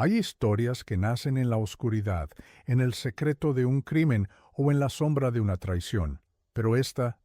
Hay historias que nacen en la oscuridad, en el secreto de un crimen o en la sombra de una traición. Pero esta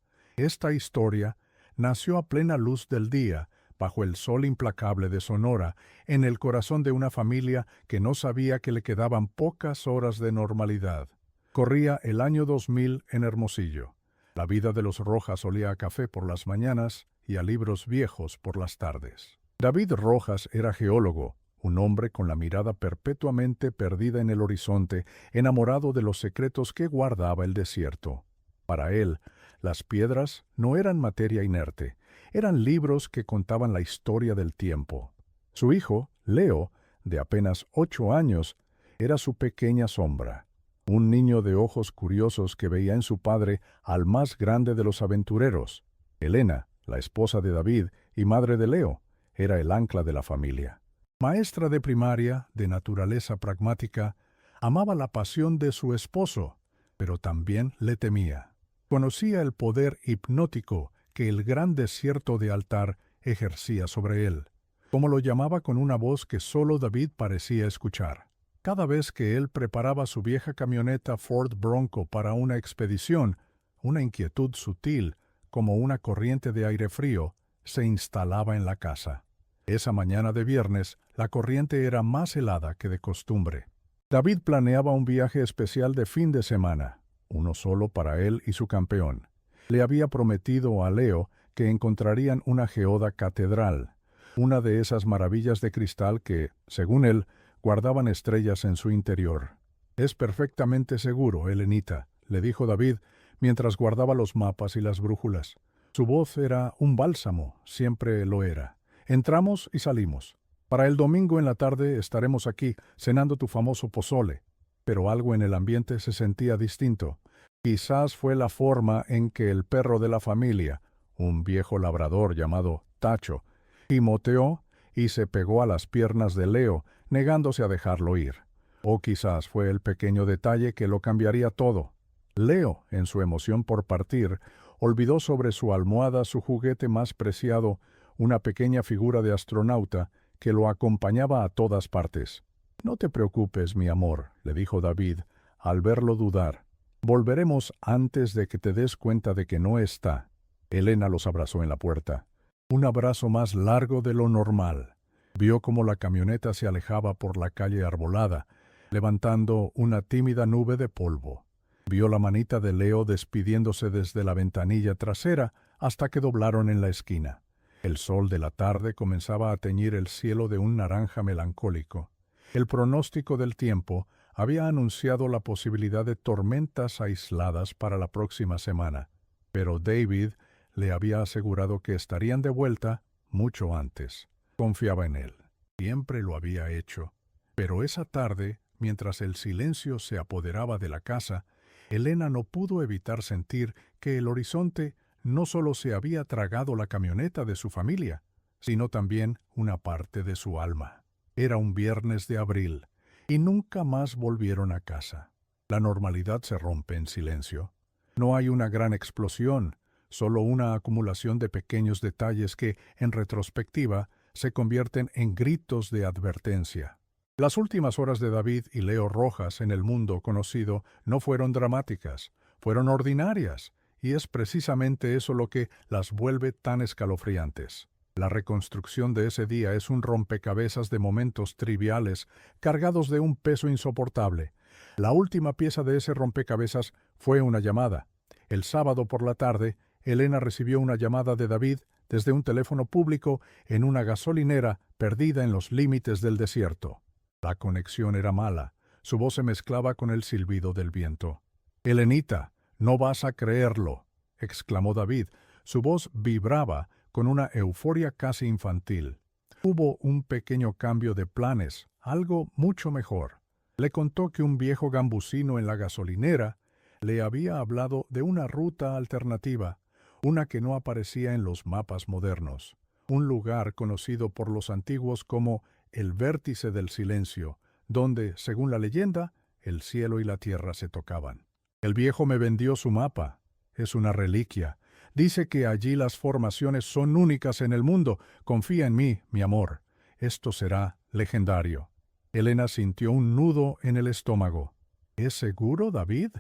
historia nació a plena luz del día, bajo el sol implacable de Sonora, en el corazón de una familia que no sabía que le quedaban pocas horas de normalidad. Corría el año 2000 en Hermosillo. La vida de los Rojas olía a café por las mañanas y a libros viejos por las tardes. David Rojas era geólogo, un hombre con la mirada perpetuamente perdida en el horizonte, enamorado de los secretos que guardaba el desierto. Para él, las piedras no eran materia inerte, eran libros que contaban la historia del tiempo. Su hijo, Leo, de apenas 8 años, era su pequeña sombra, un niño de ojos curiosos que veía en su padre al más grande de los aventureros. Elena, la esposa de David y madre de Leo, era el ancla de la familia. Maestra de primaria, de naturaleza pragmática, amaba la pasión de su esposo, pero también le temía. Conocía el poder hipnótico que el gran desierto de altar ejercía sobre él, como lo llamaba con una voz que solo David parecía escuchar. Cada vez que él preparaba su vieja camioneta Ford Bronco para una expedición, una inquietud sutil, como una corriente de aire frío, se instalaba en la casa. Esa mañana de viernes, la corriente era más helada que de costumbre. David planeaba un viaje especial de fin de semana, uno solo para él y su campeón. Le había prometido a Leo que encontrarían una geoda catedral, una de esas maravillas de cristal que, según él, guardaban estrellas en su interior. «Es perfectamente seguro, Elenita», le dijo David, mientras guardaba los mapas y las brújulas. Su voz era un bálsamo, siempre lo era. «Entramos y salimos. Para el domingo en la tarde estaremos aquí, cenando tu famoso pozole». Pero algo en el ambiente se sentía distinto. Quizás fue la forma en que el perro de la familia, un viejo labrador llamado Tacho, gimoteó y se pegó a las piernas de Leo, negándose a dejarlo ir. O quizás fue el pequeño detalle que lo cambiaría todo. Leo, en su emoción por partir, olvidó sobre su almohada su juguete más preciado, una pequeña figura de astronauta que lo acompañaba a todas partes. «No te preocupes, mi amor», le dijo David, al verlo dudar. «Volveremos antes de que te des cuenta de que no está». Elena los abrazó en la puerta. Un abrazo más largo de lo normal. Vio cómo la camioneta se alejaba por la calle arbolada, levantando una tímida nube de polvo. Vio la manita de Leo despidiéndose desde la ventanilla trasera hasta que doblaron en la esquina. El sol de la tarde comenzaba a teñir el cielo de un naranja melancólico. El pronóstico del tiempo había anunciado la posibilidad de tormentas aisladas para la próxima semana, pero David le había asegurado que estarían de vuelta mucho antes. Confiaba en él. Siempre lo había hecho. Pero esa tarde, mientras el silencio se apoderaba de la casa, Elena no pudo evitar sentir que el horizonte no solo se había tragado la camioneta de su familia, sino también una parte de su alma. Era un viernes de abril, y nunca más volvieron a casa. La normalidad se rompe en silencio. No hay una gran explosión, solo una acumulación de pequeños detalles que, en retrospectiva, se convierten en gritos de advertencia. Las últimas horas de David y Leo Rojas en el mundo conocido no fueron dramáticas, fueron ordinarias, y es precisamente eso lo que las vuelve tan escalofriantes. La reconstrucción de ese día es un rompecabezas de momentos triviales cargados de un peso insoportable. La última pieza de ese rompecabezas fue una llamada. El sábado por la tarde, Elena recibió una llamada de David desde un teléfono público en una gasolinera perdida en los límites del desierto. La conexión era mala. Su voz se mezclaba con el silbido del viento. «Elenita, no vas a creerlo», exclamó David. Su voz vibraba con una euforia casi infantil. Hubo un pequeño cambio de planes, algo mucho mejor. Le contó que un viejo gambusino en la gasolinera le había hablado de una ruta alternativa, una que no aparecía en los mapas modernos, un lugar conocido por los antiguos como el Vértice del Silencio, donde, según la leyenda, el cielo y la tierra se tocaban. «El viejo me vendió su mapa. Es una reliquia. Dice que allí las formaciones son únicas en el mundo. Confía en mí, mi amor. Esto será legendario». Elena sintió un nudo en el estómago. ¿Es seguro, David?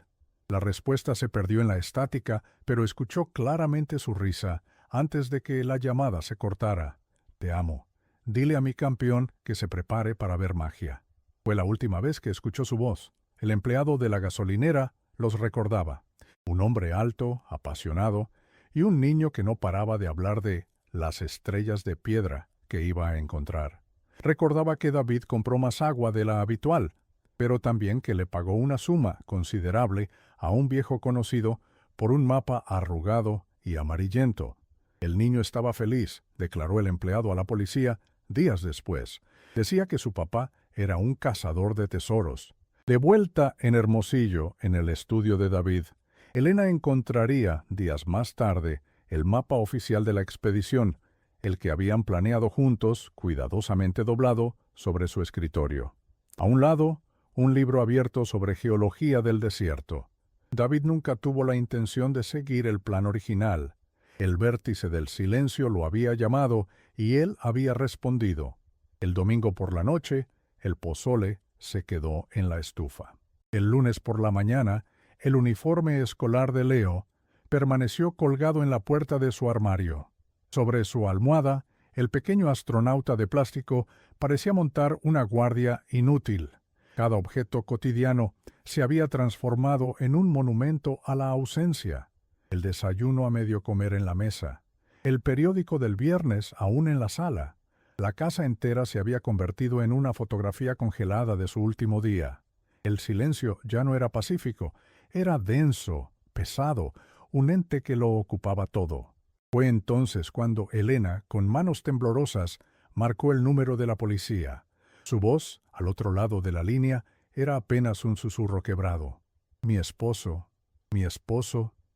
La respuesta se perdió en la estática, pero escuchó claramente su risa antes de que la llamada se cortara. Te amo. Dile a mi campeón que se prepare para ver magia. Fue la última vez que escuchó su voz. El empleado de la gasolinera los recordaba. Un hombre alto, apasionado, y un niño que no paraba de hablar de las estrellas de piedra que iba a encontrar. Recordaba que David compró más agua de la habitual, pero también que le pagó una suma considerable a un viejo conocido por un mapa arrugado y amarillento. El niño estaba feliz, declaró el empleado a la policía días después. Decía que su papá era un cazador de tesoros. De vuelta en Hermosillo, en el estudio de David, Elena encontraría, días más tarde, el mapa oficial de la expedición, el que habían planeado juntos, cuidadosamente doblado, sobre su escritorio. A un lado, un libro abierto sobre geología del desierto. David nunca tuvo la intención de seguir el plan original. El vértice del silencio lo había llamado y él había respondido. El domingo por la noche, el pozole se quedó en la estufa. El lunes por la mañana, el uniforme escolar de Leo permaneció colgado en la puerta de su armario. Sobre su almohada, el pequeño astronauta de plástico parecía montar una guardia inútil. Cada objeto cotidiano se había transformado en un monumento a la ausencia. El desayuno a medio comer en la mesa, el periódico del viernes aún en la sala. La casa entera se había convertido en una fotografía congelada de su último día. El silencio ya no era pacífico, era denso, pesado, un ente que lo ocupaba todo. Fue entonces cuando Elena, con manos temblorosas, marcó el número de la policía. Su voz, al otro lado de la línea, era apenas un susurro quebrado. Mi esposo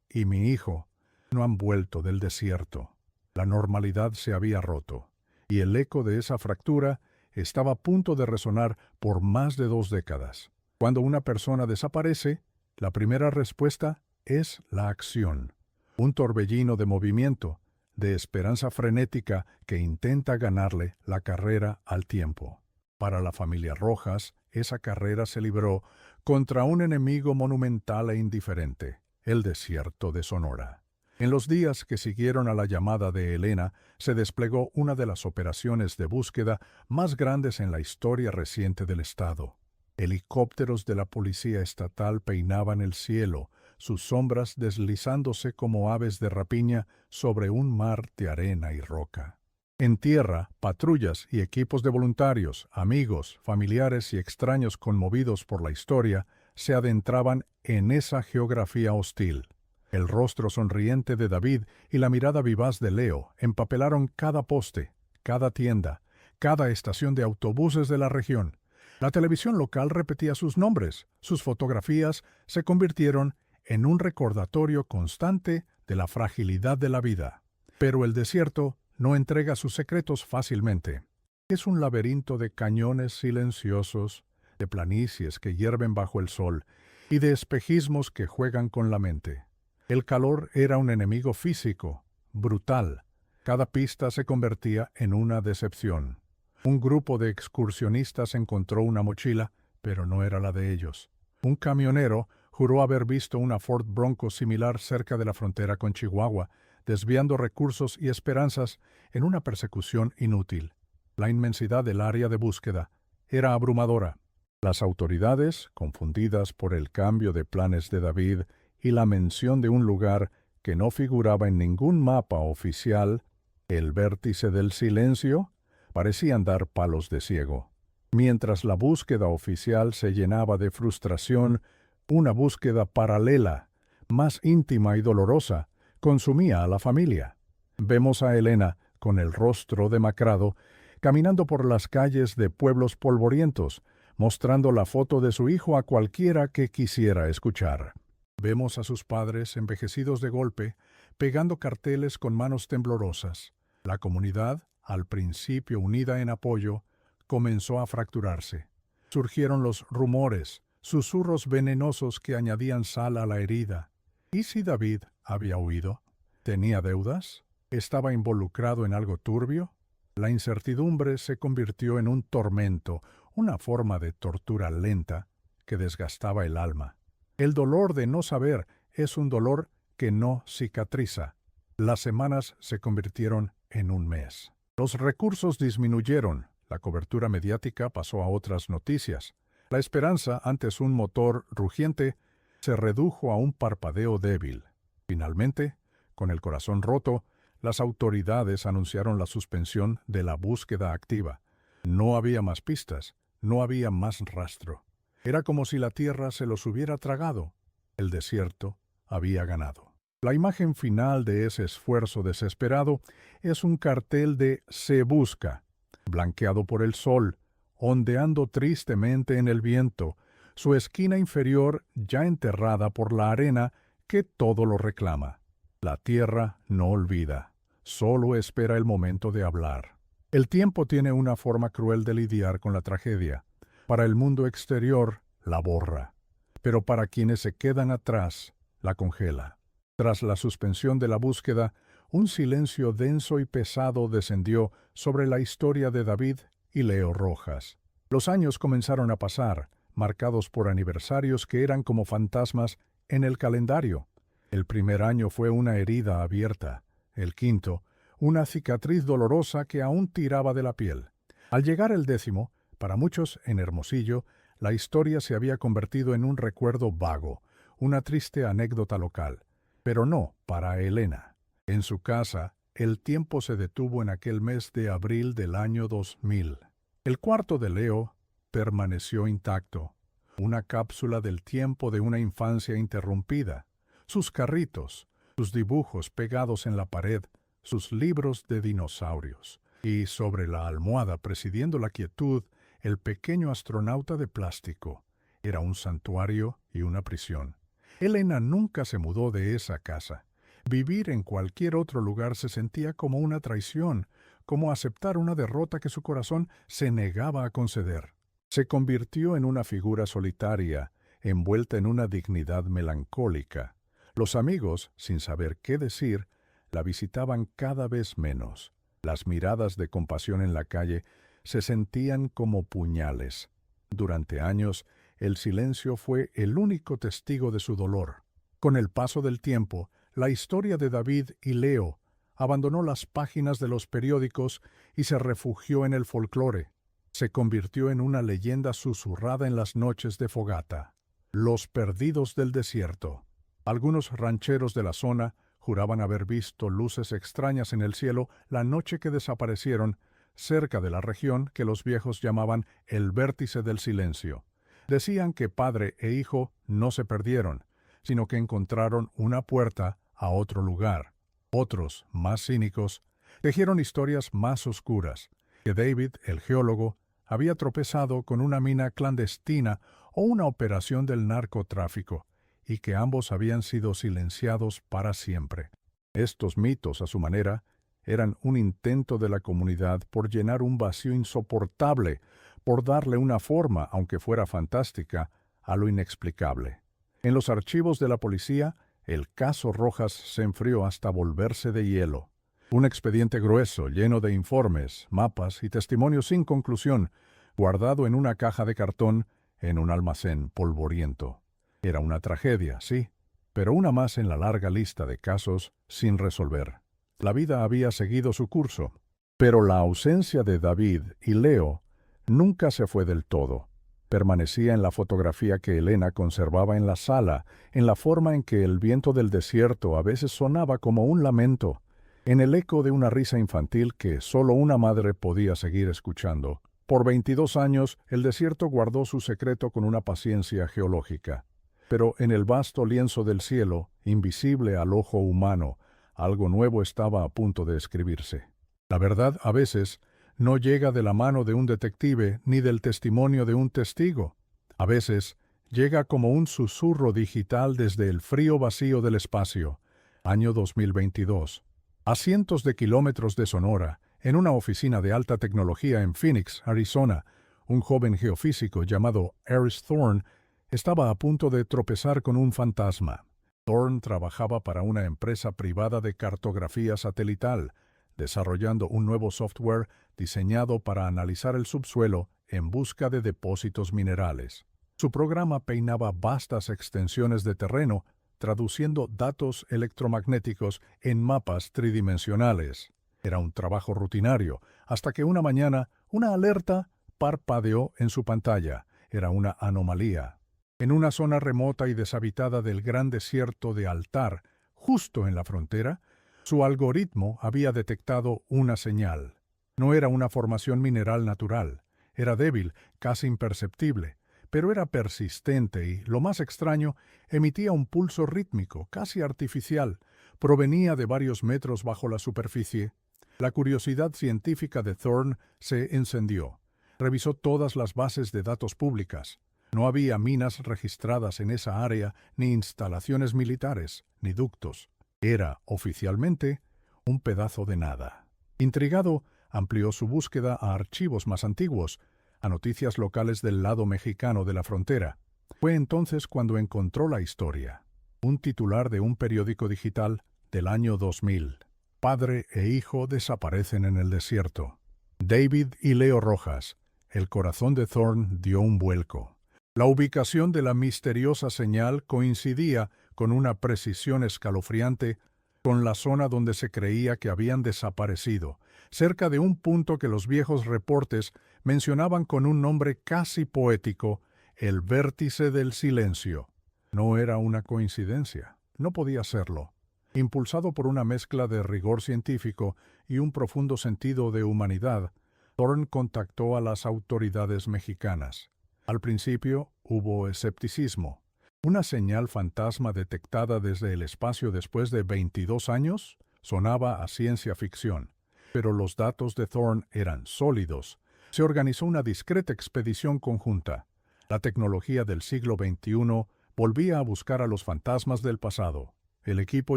y mi hijo no han vuelto del desierto. La normalidad se había roto, y el eco de esa fractura estaba a punto de resonar por más de 2 décadas. Cuando una persona desaparece, la primera respuesta es la acción. Un torbellino de movimiento, de esperanza frenética que intenta ganarle la carrera al tiempo. Para la familia Rojas, esa carrera se libró contra un enemigo monumental e indiferente, el desierto de Sonora. En los días que siguieron a la llamada de Elena, se desplegó una de las operaciones de búsqueda más grandes en la historia reciente del estado. Helicópteros de la Policía Estatal peinaban el cielo, sus sombras deslizándose como aves de rapiña sobre un mar de arena y roca. En tierra, patrullas y equipos de voluntarios, amigos, familiares y extraños conmovidos por la historia, se adentraban en esa geografía hostil. El rostro sonriente de David y la mirada vivaz de Leo empapelaron cada poste, cada tienda, cada estación de autobuses de la región. La televisión local repetía sus nombres, sus fotografías se convirtieron en un recordatorio constante de la fragilidad de la vida. Pero el desierto no entrega sus secretos fácilmente. Es un laberinto de cañones silenciosos, de planicies que hierven bajo el sol y de espejismos que juegan con la mente. El calor era un enemigo físico, brutal. Cada pista se convertía en una decepción. Un grupo de excursionistas encontró una mochila, pero no era la de ellos. Un camionero juró haber visto una Ford Bronco similar cerca de la frontera con Chihuahua, desviando recursos y esperanzas en una persecución inútil. La inmensidad del área de búsqueda era abrumadora. Las autoridades, confundidas por el cambio de planes de David y la mención de un lugar que no figuraba en ningún mapa oficial, el vértice del silencio, parecían dar palos de ciego. Mientras la búsqueda oficial se llenaba de frustración, una búsqueda paralela, más íntima y dolorosa, consumía a la familia. Vemos a Elena, con el rostro demacrado, caminando por las calles de pueblos polvorientos, mostrando la foto de su hijo a cualquiera que quisiera escuchar. Vemos a sus padres, envejecidos de golpe, pegando carteles con manos temblorosas. La comunidad, al principio unida en apoyo, comenzó a fracturarse. Surgieron los rumores, susurros venenosos que añadían sal a la herida. ¿Y si David había huido? ¿Tenía deudas? ¿Estaba involucrado en algo turbio? La incertidumbre se convirtió en un tormento, una forma de tortura lenta que desgastaba el alma. El dolor de no saber es un dolor que no cicatriza. Las semanas se convirtieron en un mes. Los recursos disminuyeron, la cobertura mediática pasó a otras noticias. La esperanza, antes un motor rugiente, se redujo a un parpadeo débil. Finalmente, con el corazón roto, las autoridades anunciaron la suspensión de la búsqueda activa. No había más pistas, no había más rastro. Era como si la tierra se los hubiera tragado. El desierto había ganado. La imagen final de ese esfuerzo desesperado es un cartel de "Se busca", blanqueado por el sol, ondeando tristemente en el viento, su esquina inferior ya enterrada por la arena que todo lo reclama. La tierra no olvida, solo espera el momento de hablar. El tiempo tiene una forma cruel de lidiar con la tragedia. Para el mundo exterior, la borra, pero para quienes se quedan atrás, la congela. Tras la suspensión de la búsqueda, un silencio denso y pesado descendió sobre la historia de David y Leo Rojas. Los años comenzaron a pasar, marcados por aniversarios que eran como fantasmas en el calendario. El primer año fue una herida abierta, el quinto, una cicatriz dolorosa que aún tiraba de la piel. Al llegar el 10º, para muchos en Hermosillo, la historia se había convertido en un recuerdo vago, una triste anécdota local. Pero no para Elena. En su casa, el tiempo se detuvo en aquel mes de abril del año 2000. El cuarto de Leo permaneció intacto, una cápsula del tiempo de una infancia interrumpida. Sus carritos, sus dibujos pegados en la pared, sus libros de dinosaurios. Y sobre la almohada, presidiendo la quietud, el pequeño astronauta de plástico. Era un santuario y una prisión. Elena nunca se mudó de esa casa. Vivir en cualquier otro lugar se sentía como una traición, como aceptar una derrota que su corazón se negaba a conceder. Se convirtió en una figura solitaria, envuelta en una dignidad melancólica. Los amigos, sin saber qué decir, la visitaban cada vez menos. Las miradas de compasión en la calle se sentían como puñales. Durante años, el silencio fue el único testigo de su dolor. Con el paso del tiempo, la historia de David y Leo abandonó las páginas de los periódicos y se refugió en el folclore. Se convirtió en una leyenda susurrada en las noches de fogata. Los perdidos del desierto. Algunos rancheros de la zona juraban haber visto luces extrañas en el cielo la noche que desaparecieron cerca de la región que los viejos llamaban el vértice del silencio. Decían que padre e hijo no se perdieron, sino que encontraron una puerta a otro lugar. Otros, más cínicos, tejieron historias más oscuras, que David, el geólogo, había tropezado con una mina clandestina o una operación del narcotráfico, y que ambos habían sido silenciados para siempre. Estos mitos, a su manera, eran un intento de la comunidad por llenar un vacío insoportable, por darle una forma, aunque fuera fantástica, a lo inexplicable. En los archivos de la policía, el caso Rojas se enfrió hasta volverse de hielo. Un expediente grueso, lleno de informes, mapas y testimonios sin conclusión, guardado en una caja de cartón en un almacén polvoriento. Era una tragedia, sí, pero una más en la larga lista de casos sin resolver. La vida había seguido su curso, pero la ausencia de David y Leo nunca se fue del todo. Permanecía en la fotografía que Elena conservaba en la sala, en la forma en que el viento del desierto a veces sonaba como un lamento, en el eco de una risa infantil que solo una madre podía seguir escuchando. Por 22 años, el desierto guardó su secreto con una paciencia geológica. Pero en el vasto lienzo del cielo, invisible al ojo humano, algo nuevo estaba a punto de escribirse. La verdad, a veces, no llega de la mano de un detective ni del testimonio de un testigo. A veces, llega como un susurro digital desde el frío vacío del espacio. Año 2022. A cientos de kilómetros de Sonora, en una oficina de alta tecnología en Phoenix, Arizona, un joven geofísico llamado Eris Thorne estaba a punto de tropezar con un fantasma. Thorne trabajaba para una empresa privada de cartografía satelital, desarrollando un nuevo software diseñado para analizar el subsuelo en busca de depósitos minerales. Su programa peinaba vastas extensiones de terreno, traduciendo datos electromagnéticos en mapas tridimensionales. Era un trabajo rutinario, hasta que una mañana una alerta parpadeó en su pantalla. Era una anomalía. En una zona remota y deshabitada del gran desierto de Altar, justo en la frontera, su algoritmo había detectado una señal. No era una formación mineral natural. Era débil, casi imperceptible, pero era persistente y, lo más extraño, emitía un pulso rítmico, casi artificial. Provenía de varios metros bajo la superficie. La curiosidad científica de Thorne se encendió. Revisó todas las bases de datos públicas. No había minas registradas en esa área, ni instalaciones militares, ni ductos. Era, oficialmente, un pedazo de nada. Intrigado, amplió su búsqueda a archivos más antiguos, a noticias locales del lado mexicano de la frontera. Fue entonces cuando encontró la historia. Un titular de un periódico digital del año 2000. Padre e hijo desaparecen en el desierto. David y Leo Rojas. El corazón de Thorne dio un vuelco. La ubicación de la misteriosa señal coincidía con una precisión escalofriante con la zona donde se creía que habían desaparecido, cerca de un punto que los viejos reportes mencionaban con un nombre casi poético, el vértice del silencio. No era una coincidencia, no podía serlo. Impulsado por una mezcla de rigor científico y un profundo sentido de humanidad, Thorne contactó a las autoridades mexicanas. Al principio hubo escepticismo. ¿Una señal fantasma detectada desde el espacio después de 22 años? Sonaba a ciencia ficción. Pero los datos de Thorne eran sólidos. Se organizó una discreta expedición conjunta. La tecnología del siglo XXI volvía a buscar a los fantasmas del pasado. El equipo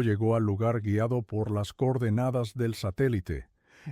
llegó al lugar guiado por las coordenadas del satélite.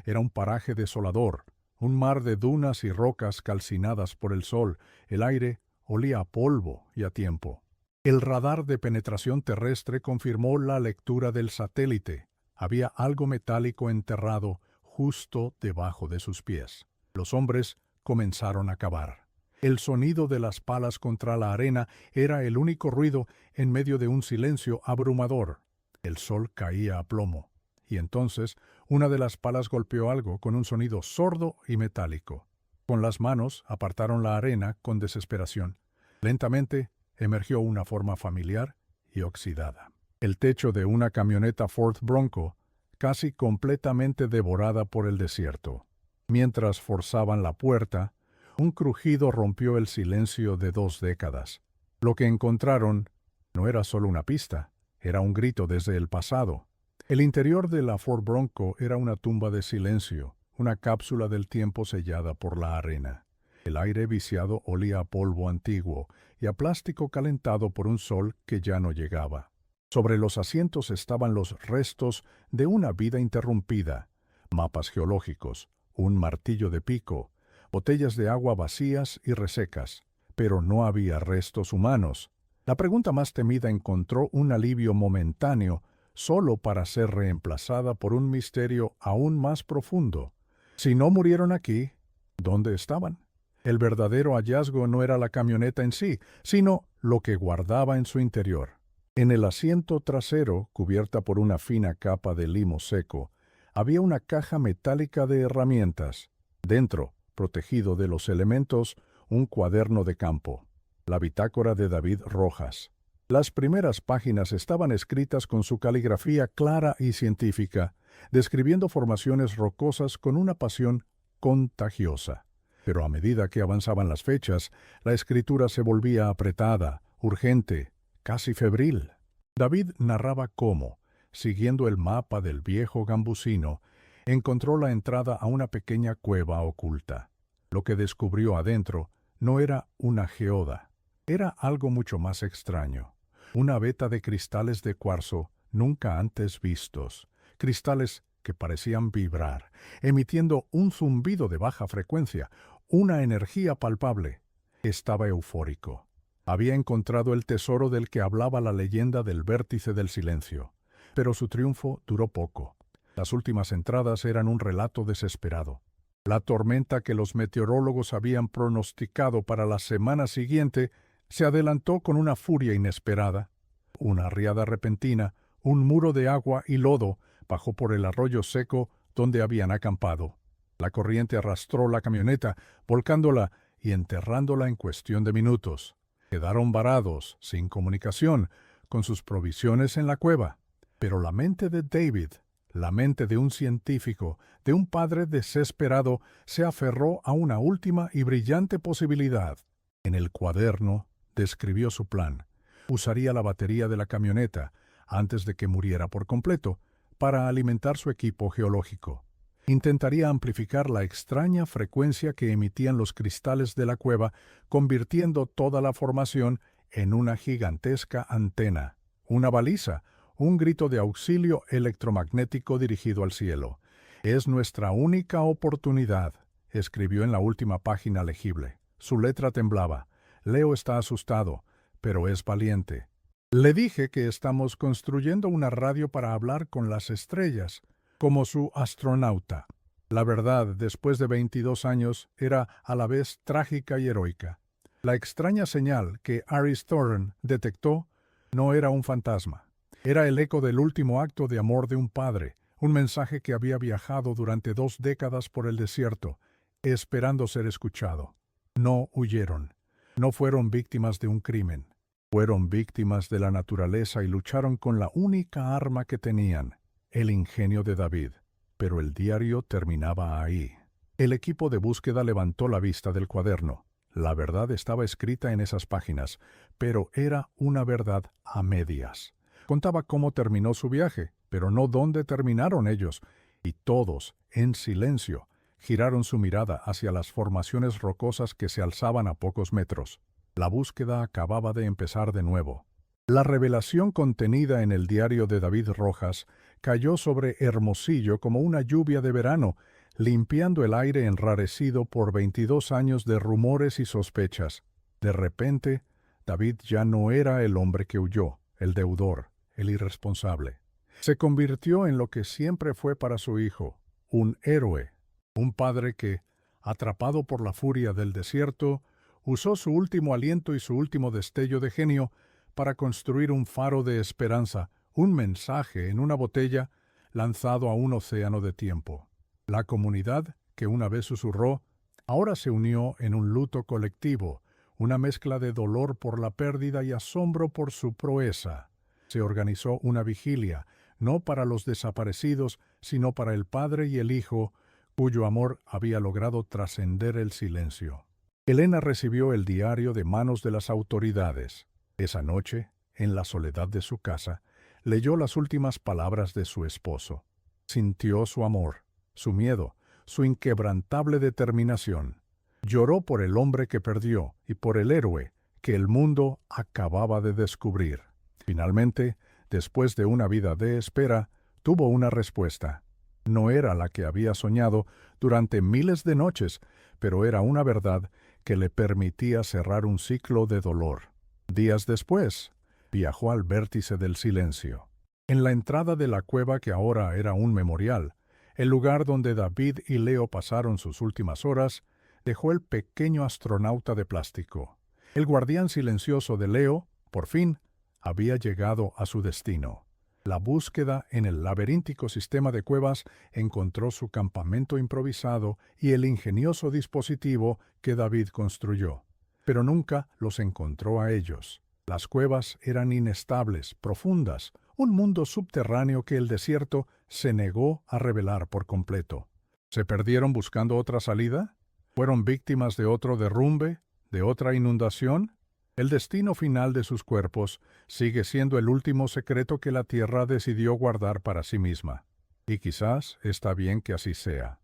Era un paraje desolador, un mar de dunas y rocas calcinadas por el sol. El aire olía a polvo y a tiempo. El radar de penetración terrestre confirmó la lectura del satélite. Había algo metálico enterrado justo debajo de sus pies. Los hombres comenzaron a cavar. El sonido de las palas contra la arena era el único ruido en medio de un silencio abrumador. El sol caía a plomo, y entonces una de las palas golpeó algo con un sonido sordo y metálico. Con las manos apartaron la arena con desesperación. Lentamente emergió una forma familiar y oxidada. El techo de una camioneta Ford Bronco, casi completamente devorada por el desierto. Mientras forzaban la puerta, un crujido rompió el silencio de 2 décadas. Lo que encontraron no era solo una pista, era un grito desde el pasado. El interior de la Ford Bronco era una tumba de silencio, una cápsula del tiempo sellada por la arena. El aire viciado olía a polvo antiguo y a plástico calentado por un sol que ya no llegaba. Sobre los asientos estaban los restos de una vida interrumpida, mapas geológicos, un martillo de pico, botellas de agua vacías y resecas, pero no había restos humanos. La pregunta más temida encontró un alivio momentáneo, solo para ser reemplazada por un misterio aún más profundo. Si no murieron aquí, ¿dónde estaban? El verdadero hallazgo no era la camioneta en sí, sino lo que guardaba en su interior. En el asiento trasero, cubierta por una fina capa de limo seco, había una caja metálica de herramientas. Dentro, protegido de los elementos, un cuaderno de campo, la bitácora de David Rojas. Las primeras páginas estaban escritas con su caligrafía clara y científica, describiendo formaciones rocosas con una pasión contagiosa. Pero a medida que avanzaban las fechas, la escritura se volvía apretada, urgente, casi febril. David narraba cómo, siguiendo el mapa del viejo gambusino, encontró la entrada a una pequeña cueva oculta. Lo que descubrió adentro no era una geoda, era algo mucho más extraño. Una veta de cristales de cuarzo nunca antes vistos, cristales que parecían vibrar, emitiendo un zumbido de baja frecuencia, una energía palpable. Estaba eufórico. Había encontrado el tesoro del que hablaba la leyenda del vértice del silencio. Pero su triunfo duró poco. Las últimas entradas eran un relato desesperado. La tormenta que los meteorólogos habían pronosticado para la semana siguiente se adelantó con una furia inesperada. Una riada repentina, un muro de agua y lodo bajó por el arroyo seco donde habían acampado. La corriente arrastró la camioneta, volcándola y enterrándola en cuestión de minutos. Quedaron varados, sin comunicación, con sus provisiones en la cueva. Pero la mente de David, la mente de un científico, de un padre desesperado, se aferró a una última y brillante posibilidad. En el cuaderno describió su plan. Usaría la batería de la camioneta, antes de que muriera por completo, para alimentar su equipo geológico. Intentaría amplificar la extraña frecuencia que emitían los cristales de la cueva, convirtiendo toda la formación en una gigantesca antena, una baliza, un grito de auxilio electromagnético dirigido al cielo. «Es nuestra única oportunidad», escribió en la última página legible. Su letra temblaba. Leo está asustado, pero es valiente. «Le dije que estamos construyendo una radio para hablar con las estrellas, como su astronauta». La verdad, después de 22 años, era a la vez trágica y heroica. La extraña señal que Aris Thorne detectó no era un fantasma. Era el eco del último acto de amor de un padre, un mensaje que había viajado durante 2 décadas por el desierto, esperando ser escuchado. No huyeron. No fueron víctimas de un crimen. Fueron víctimas de la naturaleza y lucharon con la única arma que tenían, el ingenio de David. Pero el diario terminaba ahí. El equipo de búsqueda levantó la vista del cuaderno. La verdad estaba escrita en esas páginas, pero era una verdad a medias. Contaba cómo terminó su viaje, pero no dónde terminaron ellos, y todos, en silencio, giraron su mirada hacia las formaciones rocosas que se alzaban a pocos metros. La búsqueda acababa de empezar de nuevo. La revelación contenida en el diario de David Rojas cayó sobre Hermosillo como una lluvia de verano, limpiando el aire enrarecido por 22 años de rumores y sospechas. De repente, David ya no era el hombre que huyó, el deudor, el irresponsable. Se convirtió en lo que siempre fue para su hijo, un héroe, un padre que, atrapado por la furia del desierto, usó su último aliento y su último destello de genio para construir un faro de esperanza, un mensaje en una botella lanzado a un océano de tiempo. La comunidad, que una vez susurró, ahora se unió en un luto colectivo, una mezcla de dolor por la pérdida y asombro por su proeza. Se organizó una vigilia, no para los desaparecidos, sino para el padre y el hijo, cuyo amor había logrado trascender el silencio. Elena recibió el diario de manos de las autoridades. Esa noche, en la soledad de su casa, leyó las últimas palabras de su esposo. Sintió su amor, su miedo, su inquebrantable determinación. Lloró por el hombre que perdió y por el héroe que el mundo acababa de descubrir. Finalmente, después de una vida de espera, tuvo una respuesta. No era la que había soñado durante miles de noches, pero era una verdad que le permitía cerrar un ciclo de dolor. Días después, viajó al vértice del silencio. En la entrada de la cueva que ahora era un memorial, el lugar donde David y Leo pasaron sus últimas horas, dejó el pequeño astronauta de plástico. El guardián silencioso de Leo, por fin, había llegado a su destino. La búsqueda en el laberíntico sistema de cuevas encontró su campamento improvisado y el ingenioso dispositivo que David construyó. Pero nunca los encontró a ellos. Las cuevas eran inestables, profundas, un mundo subterráneo que el desierto se negó a revelar por completo. ¿Se perdieron buscando otra salida? ¿Fueron víctimas de otro derrumbe, de otra inundación? El destino final de sus cuerpos sigue siendo el último secreto que la Tierra decidió guardar para sí misma. Y quizás está bien que así sea.